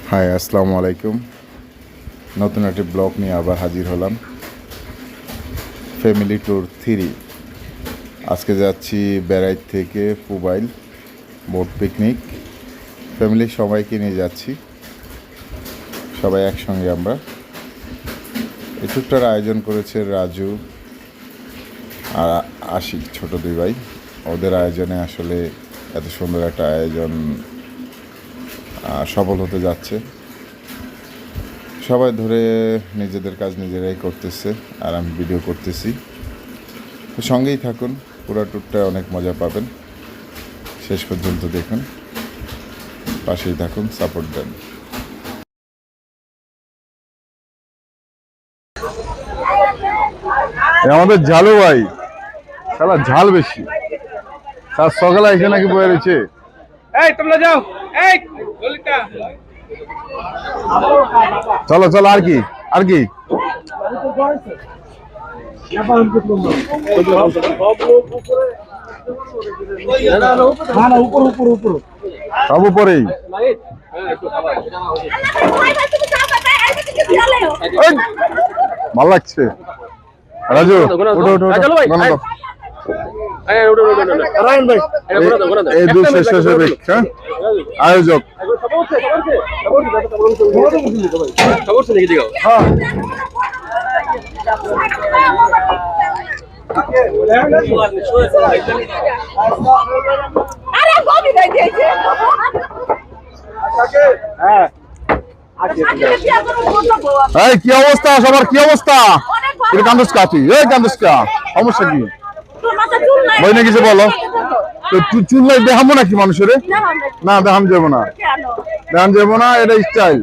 High, আসসালামু আলাইকুম। নতুন একটি ব্লগ নিয়ে আবার হাজির হলাম। Family tour 3। আজকে যাচ্ছি বেড়াইত থেকে পুবাইল বোট পিকনিক। ফ্যামিলির সবাইকে নিয়ে যাচ্ছি, সবাই একসঙ্গে। আমরা এই ট্যুরটার আয়োজন করেছে রাজু আর আশিক, ছোট দুই ভাই। ওদের আয়োজনে আসলে এত সুন্দর একটা আয়োজন সফল হতে যাচ্ছে। সবাই ধরে নিজেদের কাজ নিজেরাই করতেছে আর আমি ভিডিও করতেছি। তো সঙ্গেই থাকুন, পুরো ট্যুরটা অনেক মজা পাবেন। শেষ পর্যন্ত দেখুন, পাশেই থাকুন, সাপোর্ট দেন। আমাদের ঝালু ভাই সালা ঝাল বেশি, তার সকালে এসে নাকি বয়ে রয়েছে। এই তোমরা যাও, এই গলিটা চলো চলো, আর কি আর কি সব উপরেই। ভাল লাগছে। রাজু ওঠো ওঠো এই দুই স্বেচ্ছাসেবক আয়োজক। কি অবস্থা সবার? কি অবস্থা? কান্দুস কাতি, কান্দুস কা সমস্যা কি? বই না কিছু বলো। চুল নাই দেখাবো নাকি মানুষের? না, দেখাম যাবো না, দেখাম যাবো না, এটা স্টাইল।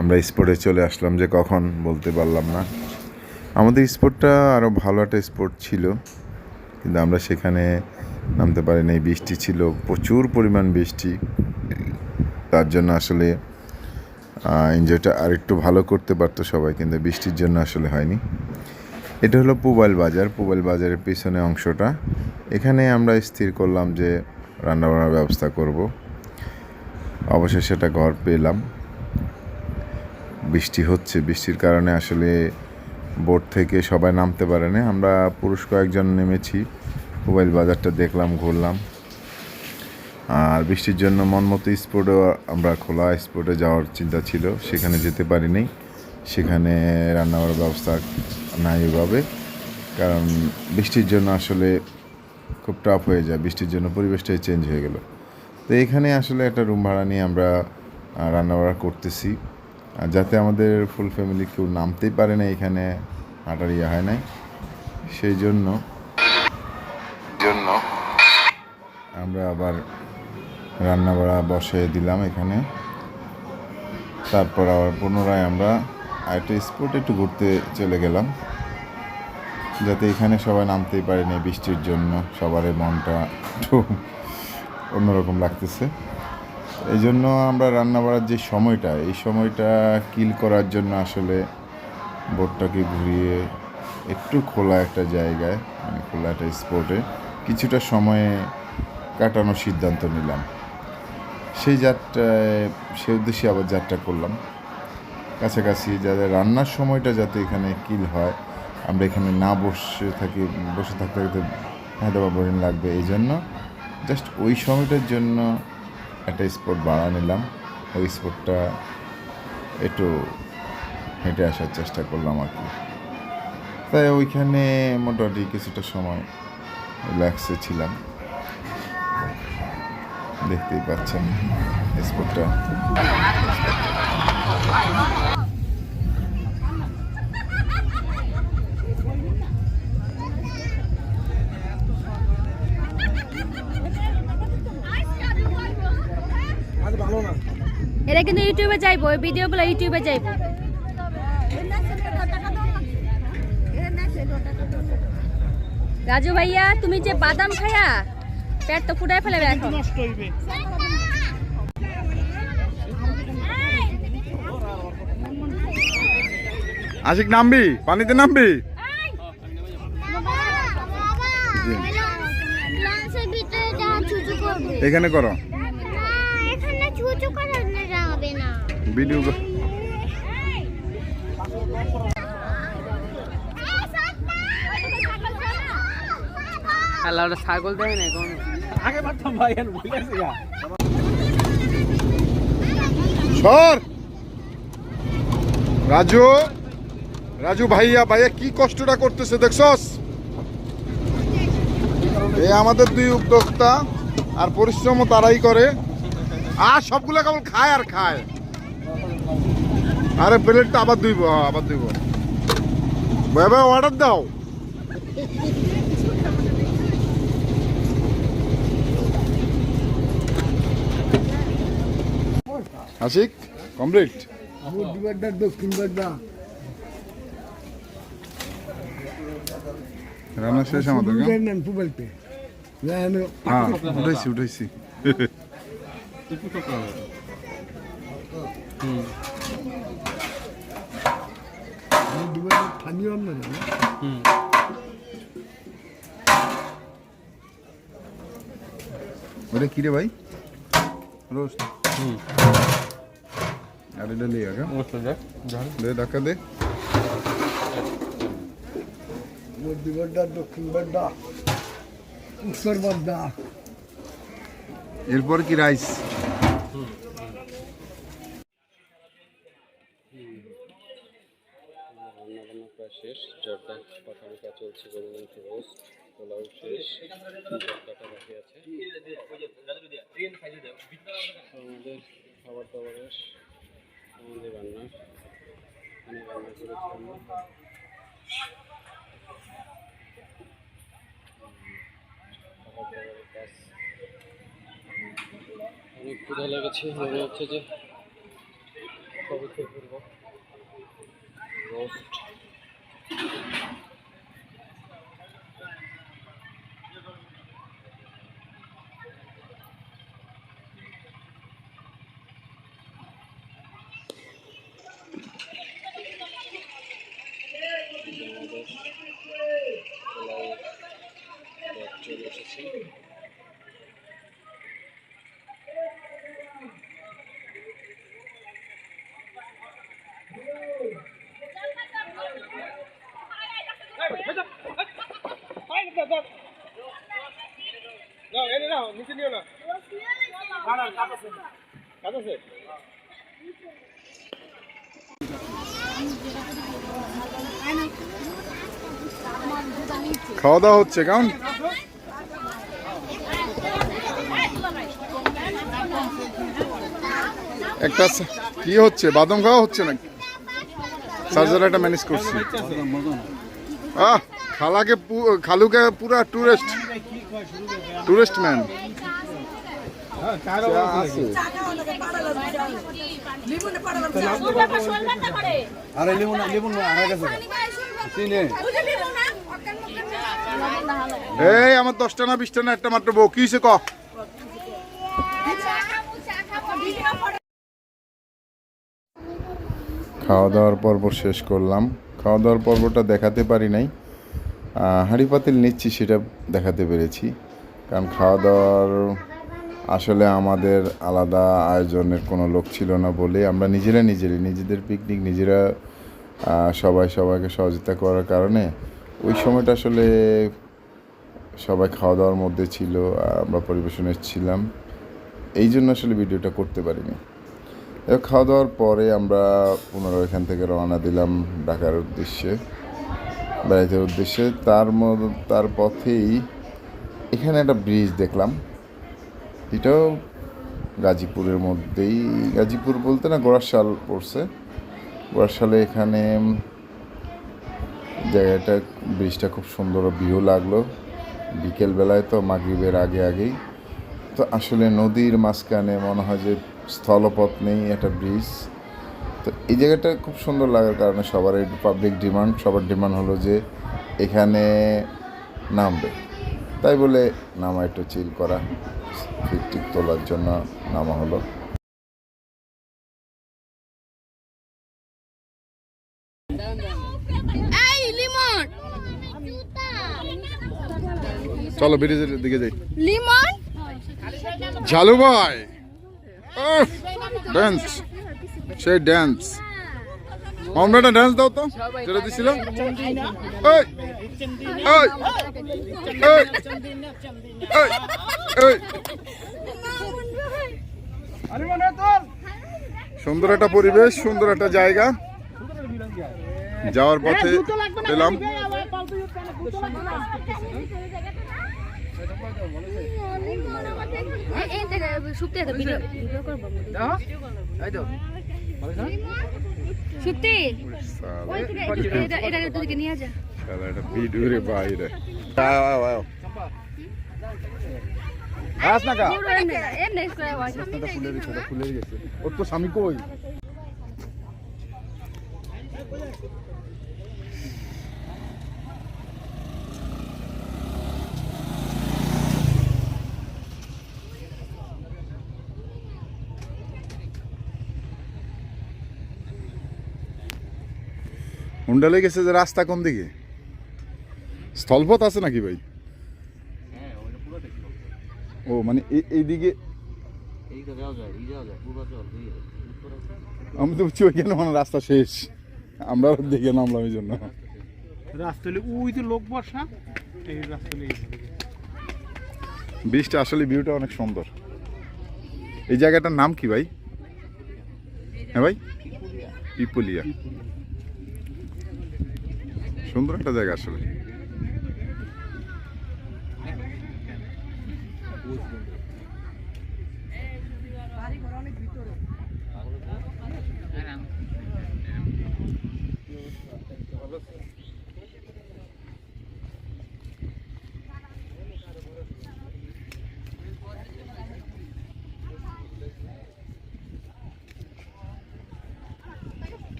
আমরা স্পোর্টে চলে আসলাম, যে কখন বলতে পারলাম না। আমাদের স্পোর্টটা আরও ভালো একটা স্পোর্ট ছিল, কিন্তু আমরা সেখানে নামতে পারিনি। বৃষ্টি ছিল, প্রচুর পরিমাণ বৃষ্টি। তার জন্য আসলে এনজয়টা আর একটু ভালো করতে পারতো সবাই, কিন্তু বৃষ্টির জন্য আসলে হয়নি। এটা হলো পুবাইল বাজার। পুবাইল বাজারের পিছনে অংশটা। এখানে আমরা স্থির করলাম যে রান্নাবান্নার ব্যবস্থা করব। অবশেষে সেটা ঘর পেলাম। বৃষ্টি হচ্ছে, বৃষ্টির কারণে আসলে বোট থেকে সবাই নামতে পারে না। আমরা পুরুষ কয়েকজন নেমেছি, পুবাইল বাজারটা দেখলাম, ঘুরলাম। আর বৃষ্টির জন্য মনমতো স্পোর্টও আমরা খোলা স্পোর্টে যাওয়ার চিন্তা ছিল, সেখানে যেতে পারিনি। সেখানে রান্নার ব্যবস্থা নাই ওইভাবে, কারণ বৃষ্টির জন্য আসলে খুব টাফ হয়ে যায়। বৃষ্টির জন্য পরিবেশটাই চেঞ্জ হয়ে গেল। তো এখানে আসলে একটা রুম ভাড়া নিয়ে আমরা রান্নাবাড়া করতেছি, যাতে আমাদের ফুল ফ্যামিলি কেউ নামতেই পারে না, এখানে হাঁটার ইয়ে হয় নাই। সেই জন্য আমরা আবার রান্নাবাড়া বসিয়ে দিলাম এখানে। তারপর আবার পুনরায় আমরা আরেকটা স্পটে একটু ঘুরতে চলে গেলাম, যাতে এখানে সবাই নামতেই পারেনি বৃষ্টির জন্য। সবার মনটা একটু অন্যরকম লাগতেছে। এই জন্য আমরা রান্নাবাড়ার যে সময়টা, এই সময়টা কিল করার জন্য আসলে বোটটাকে ঘুরিয়ে একটু খোলা একটা জায়গায়, মানে খোলা একটা স্পটে কিছুটা সময়ে কাটানোর সিদ্ধান্ত নিলাম। সেই উদ্দেশ্যে আবার যাত্রা করলাম কাছাকাছি, যাতে রান্নার সময়টা যাতে এখানে কিল হয়। আমরা এখানে না বসে থাকতে হয়তো বা বোরিং লাগবে। এই জন্য জাস্ট ওই সময়টার জন্য একটা স্পট ভাড়া নিলাম। ওই স্পটটা একটু হেঁটে আসার চেষ্টা করলাম আর কি। তাই ওইখানে মোটামুটি কিছুটা সময় রিল্যাক্সে ছিলাম। দেখতেই পাচ্ছেন স্পটটা। এটা কিন্তু ইউটিউবে যাইবো, এই ভিডিওগুলো ইউটিউবে যাইবো। রাজু ভাইয়া তুমি যে বাদাম খায়া পেট তো ফুটাই ফেলে এখন। আশিক নামবি, পানিতে নামবি? এখানে করো ভিডিও। ছাগল দেয় না কোন আগে পারতাম ভাই আর ভুলে গেছি গা। সর রাজু, রাজু ভাইয়া, ভাইয়া কি কষ্টটা করতেছে দেখছস? এই আমাদের দুই উদ্যোক্তা, আর পরিশ্রমও তারাই করে, আর সবগুলা কেবল খায় আর খায়। আরে প্লেটটা আবার ধুইব, আবার ধুইব। ভাই ভাই অর্ডার দাও। আশিক কমপ্লিট। রান্না শেষ আমাদের। হ্যাঁ উঠাইছি উঠাইছি। ওটা কি রে ভাই? রোস্ট। আর এটা লিয়ে আগে দে, ধাক্কা দে। এরপর কি রাইস? রান্নাবান্না প্রায় শেষ, জর্দা পাঠানো কাজ চলছে, গরুর মাংস রোস্ট, পোলাও শেষ, জর্দাটা বাকি আছে। আমাদের খাবার দাবারের, আমাদের রান্না, আমি রান্না করেছি আমরা। খাবার দাবারের কাজ অনেক ক্ষুধা লেগেছে, মনে হচ্ছে যে কবে থেকে করবো। রোস্ট চলে এসেছে। নিচে নিও না, কাজ আছে। খাওয়া দাওয়া হচ্ছে কেমন? একটা কি হচ্ছে, বাদাম খাওয়া হচ্ছে নাকি? চার্জার একটা ম্যানেজ করছি। খালুকে পুরা টুরিস্ট ম্যান। এই আমার 10টা না 20টা না একটা মাত্র বউ, কি হয়েছে ক? খাওয়া দাওয়ার পর্ব শেষ করলাম। খাওয়া দাওয়ার পর্বটা দেখাতে পারি নাই, হাঁড়ি পাতিল নিচ্ছি সেটা দেখাতে পেরেছি। কারণ খাওয়া দাওয়ার আসলে আমাদের আলাদা আয়োজনের কোনো লোক ছিল না বলে আমরা নিজেদের পিকনিক নিজেরা সবাইকে সহযোগিতা করার কারণে ওই সময়টা আসলে সবাই খাওয়া দাওয়ার মধ্যে ছিল, আমরা পরিবেশনে ছিলাম, এই জন্য আসলে ভিডিওটা করতে পারিনি। খাওয়া দাওয়ার পরে আমরা পুনরায় এখান থেকে রওনা দিলাম ঢাকার উদ্দেশ্যে, বেড়াইতের উদ্দেশ্যে। তার পথেই এখানে একটা ব্রিজ দেখলাম, এটাও গাজীপুরের মধ্যেই, গাজীপুর বলতে না গোরাশাল পড়ছে, গোরাশালে এখানে জায়গাটা, ব্রিজটা খুব সুন্দর ভিউ লাগলো বিকেলবেলায়, তো মাগরিবের আগেই। তো আসলে নদীর মাঝখানে মনে হয় যে স্থলপথ নেই, একটা ব্রিজ। তো এই জায়গাটা খুব সুন্দর লাগার কারণে সবার একটু পাবলিক ডিমান্ড, সবার ডিমান্ড হলো যে এখানে নামবে, তাই বলে নামা একটু চিল করা, পিকটিক তোলার জন্য নামা হলো। চলো ব্রিজের দিকে যাই। লিমন ঝালু ভাই ড্যান্স, সেই ড্যান্স, আমরা একটা ড্যান্স দাও তো, যেটা দিছিল। এই এই এই এই সুন্দর একটা পরিবেশ, সুন্দর একটা জায়গা। যাওয়ার পথে পেলাম সত্যি এটা তোদেরকে নিয়ে যা একটা ভিডিওর বাইরে। খুলে গেছে ওর তো স্বামী কই? হুন্ডালে গেছে যে রাস্তা কোন দিকে? স্থলপথ আছে নাকি ভাই? ও মানে এইদিকে আমি তো বুঝছি ওইখানে মানে রাস্তা শেষ, আমরা দিকে নামলাম এই জন্য। রাস্তা ওই তো লোক বর্ষা, এই রাস্তা ব্রিজটা আসলে ভিউটা অনেক সুন্দর। এই জায়গাটার নাম কি ভাই? হ্যাঁ ভাই, পিপুলিয়া। সুন্দর একটা জায়গা আসলে।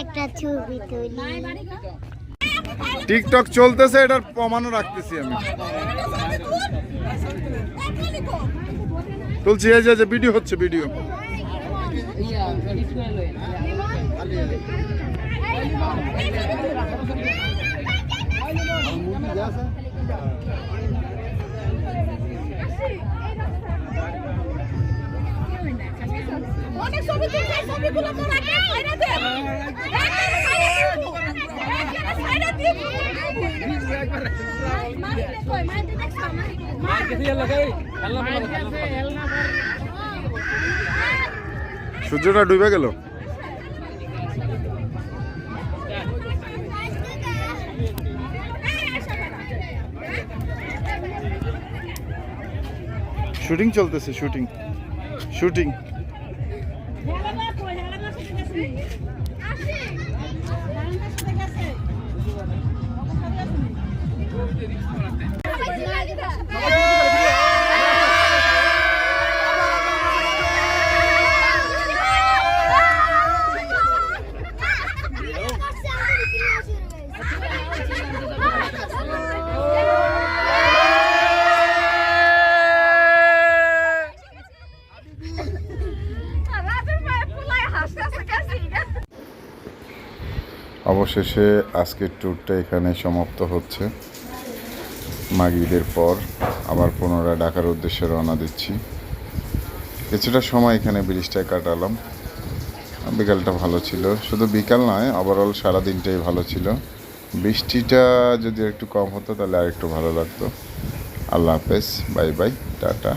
একটা ছবি তুলি। টিকটক চলতেছে, এটার প্রমাণও রাখতেছি আমি। তুলছি, এই যে ভিডিও হচ্ছে, ভিডিও। অনেক ছবি তুলছে, ছবিগুলো তো রাখে সাইডে দে। সাইডে দে। মাইকে কই, মাইকে দেখছ মাইকে। মাইকে দিয়ে লাগাই আল্লাহ আল্লাহ। সূর্যটা ডুবে গেল। শুটিং চলতেছে, শুটিং শুটিং। অবশেষে আজকের ট্যুরটা এখানে সমাপ্ত হচ্ছে। মাগরিবের পর আবার পুনরায় ঢাকার উদ্দেশ্যে রওনা দিচ্ছি। কিছুটা সময় এখানে ব্রিজটায় কাটালাম। বিকালটা ভালো ছিল, শুধু বিকাল নয়, ওভারঅল সারাদিনটাই ভালো ছিল। বৃষ্টিটা যদি একটু কম হতো তাহলে আর একটু ভালো লাগতো। আল্লাহ হাফেজ, বাই বাই, টাটা।